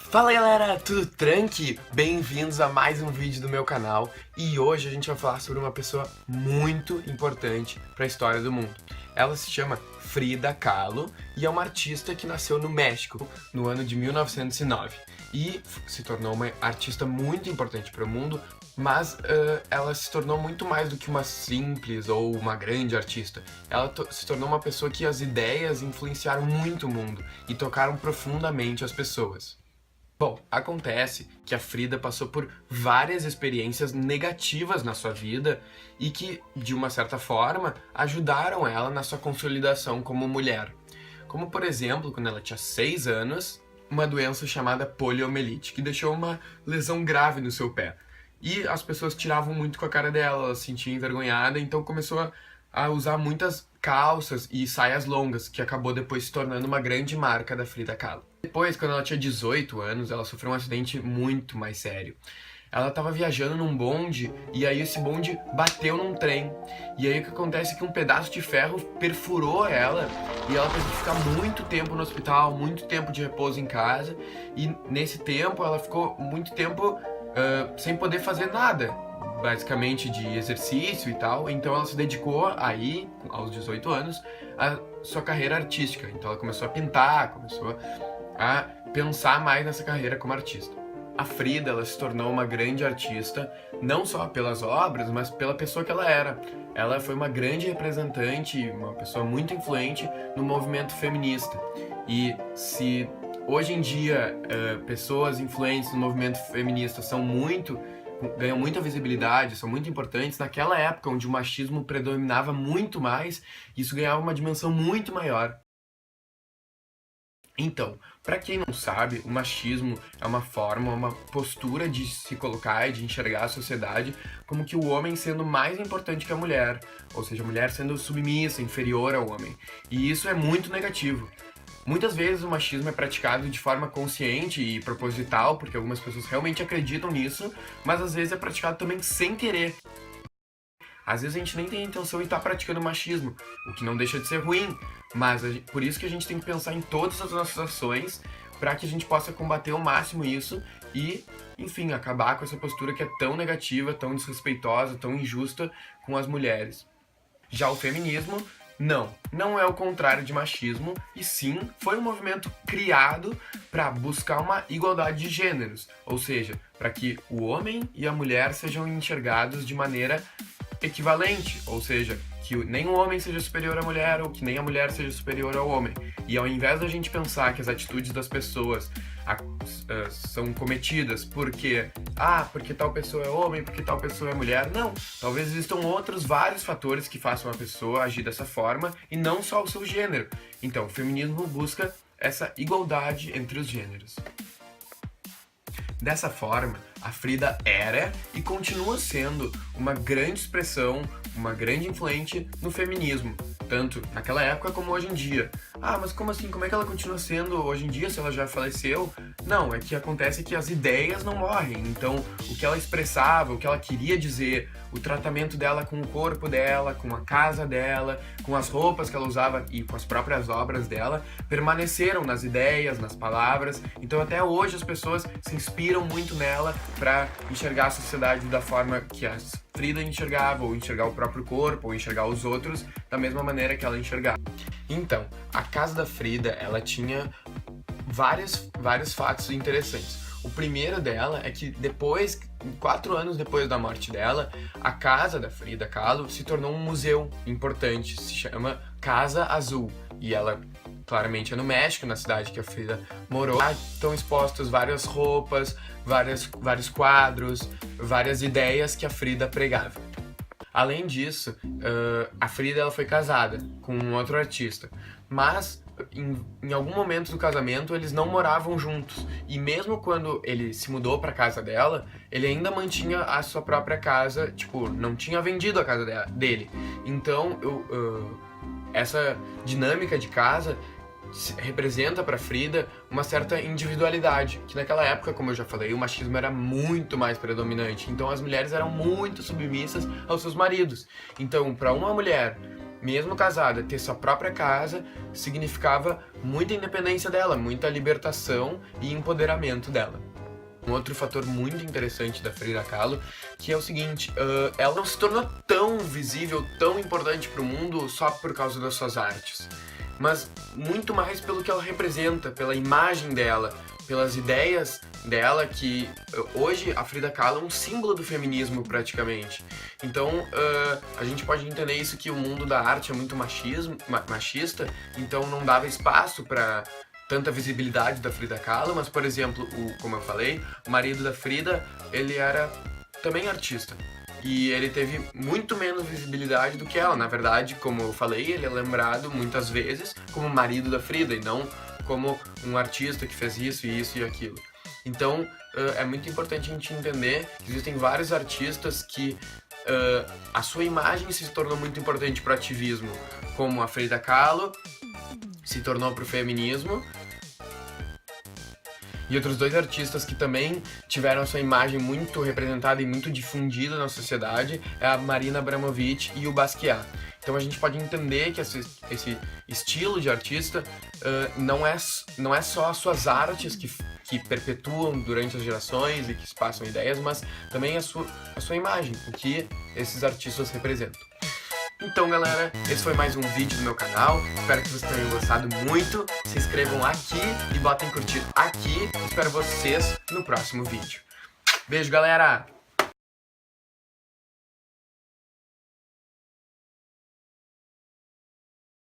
Fala galera, tudo tranqui? Bem-vindos a mais um vídeo do meu canal e hoje a gente vai falar sobre uma pessoa muito importante para a história do mundo. Ela se chama Frida Kahlo e é uma artista que nasceu no México no ano de 1909 e se tornou uma artista muito importante para o mundo, mas ela se tornou muito mais do que uma simples ou uma grande artista. Ela se tornou uma pessoa que as ideias influenciaram muito o mundo e tocaram profundamente as pessoas. Bom, acontece que a Frida passou por várias experiências negativas na sua vida e que, de uma certa forma, ajudaram ela na sua consolidação como mulher. Como, por exemplo, quando ela tinha 6 anos, uma doença chamada poliomielite, que deixou uma lesão grave no seu pé. E as pessoas tiravam muito com a cara dela, ela se sentia envergonhada, então começou a usar muitas calças e saias longas, que acabou depois se tornando uma grande marca da Frida Kahlo. Depois, quando ela tinha 18 anos, ela sofreu um acidente muito mais sério. Ela estava viajando num bonde e aí esse bonde bateu num trem. E aí o que acontece é que um pedaço de ferro perfurou ela e ela teve que ficar muito tempo no hospital, muito tempo de repouso em casa. E nesse tempo ela ficou muito tempo sem poder fazer nada, basicamente de exercício e tal. Então ela se dedicou aí, aos 18 anos, à sua carreira artística. Então ela começou a pintar, começou a pensar mais nessa carreira como artista. A Frida, ela se tornou uma grande artista, não só pelas obras, mas pela pessoa que ela era. Ela foi uma grande representante, uma pessoa muito influente no movimento feminista. E se hoje em dia pessoas influentes no movimento feminista ganham muita visibilidade, são muito importantes, naquela época onde o machismo predominava muito mais, isso ganhava uma dimensão muito maior. Então, para quem não sabe, o machismo é uma forma, uma postura de se colocar e de enxergar a sociedade como que o homem sendo mais importante que a mulher, ou seja, a mulher sendo submissa, inferior ao homem. E isso é muito negativo. Muitas vezes o machismo é praticado de forma consciente e proposital, porque algumas pessoas realmente acreditam nisso, mas às vezes é praticado também sem querer. Às vezes a gente nem tem a intenção de estar praticando machismo, o que não deixa de ser ruim, mas por isso que a gente tem que pensar em todas as nossas ações para que a gente possa combater ao máximo isso e, enfim, acabar com essa postura que é tão negativa, tão desrespeitosa, tão injusta com as mulheres. Já o feminismo, não é o contrário de machismo, e sim foi um movimento criado para buscar uma igualdade de gêneros, ou seja, para que o homem e a mulher sejam enxergados de maneira equivalente, ou seja, que nem o homem seja superior à mulher ou que nem a mulher seja superior ao homem. E ao invés da gente pensar que as atitudes das pessoas são cometidas porque tal pessoa é homem, porque tal pessoa é mulher, não. Talvez existam outros vários fatores que façam a pessoa agir dessa forma e não só o seu gênero. Então, o feminismo busca essa igualdade entre os gêneros. Dessa forma, a Frida era e continua sendo uma grande expressão, uma grande influente no feminismo, tanto naquela época como hoje em dia. Ah, mas como assim? Como é que ela continua sendo hoje em dia se ela já faleceu? Não, é que acontece que as ideias não morrem, então o que ela expressava, o que ela queria dizer, o tratamento dela com o corpo dela, com a casa dela, com as roupas que ela usava e com as próprias obras dela, permaneceram nas ideias, nas palavras. Então até hoje as pessoas se inspiram muito nela para enxergar a sociedade da forma que a Frida enxergava, ou enxergar o próprio corpo, ou enxergar os outros da mesma maneira que ela enxergava. Então, a casa da Frida, ela tinha vários fatos interessantes. O primeiro dela é que 4 anos depois da morte dela, a casa da Frida Kahlo se tornou um museu importante, se chama Casa Azul, e ela claramente é no México, na cidade que a Frida morou. Lá estão expostas várias roupas, vários quadros, várias ideias que a Frida pregava. Além disso, a Frida ela foi casada com um outro artista, mas em algum momento do casamento eles não moravam juntos, e mesmo quando ele se mudou para casa dela, ele ainda mantinha a sua própria casa, tipo, não tinha vendido a casa dele. Então, essa dinâmica de casa representa para Frida uma certa individualidade, que naquela época, como eu já falei, o machismo era muito mais predominante, então as mulheres eram muito submissas aos seus maridos. Então, para uma mulher mesmo casada, ter sua própria casa significava muita independência dela, muita libertação e empoderamento dela. Um outro fator muito interessante da Frida Kahlo, que é o seguinte, ela não se tornou tão visível, tão importante para o mundo só por causa das suas artes, mas muito mais pelo que ela representa, pela imagem dela, pelas ideias dela, que hoje a Frida Kahlo é um símbolo do feminismo praticamente. Então a gente pode entender isso, que o mundo da arte é muito machista, então não dava espaço para tanta visibilidade da Frida Kahlo, mas, por exemplo, como eu falei, o marido da Frida, ele era também artista. E ele teve muito menos visibilidade do que ela. Na verdade, como eu falei, ele é lembrado muitas vezes como marido da Frida e não como um artista que fez isso e aquilo. Então, é muito importante a gente entender que existem vários artistas que a sua imagem se tornou muito importante para o ativismo, como a Frida Kahlo se tornou para o feminismo, e outros dois artistas que também tiveram a sua imagem muito representada e muito difundida na sociedade é a Marina Abramovic e o Basquiat. Então a gente pode entender que esse estilo de artista não é só as suas artes que perpetuam durante as gerações e que passam ideias, mas também a sua imagem, o que esses artistas representam. Então, galera, esse foi mais um vídeo do meu canal. Espero que vocês tenham gostado muito. Se inscrevam aqui e botem curtir aqui. Espero vocês no próximo vídeo. Beijo, galera!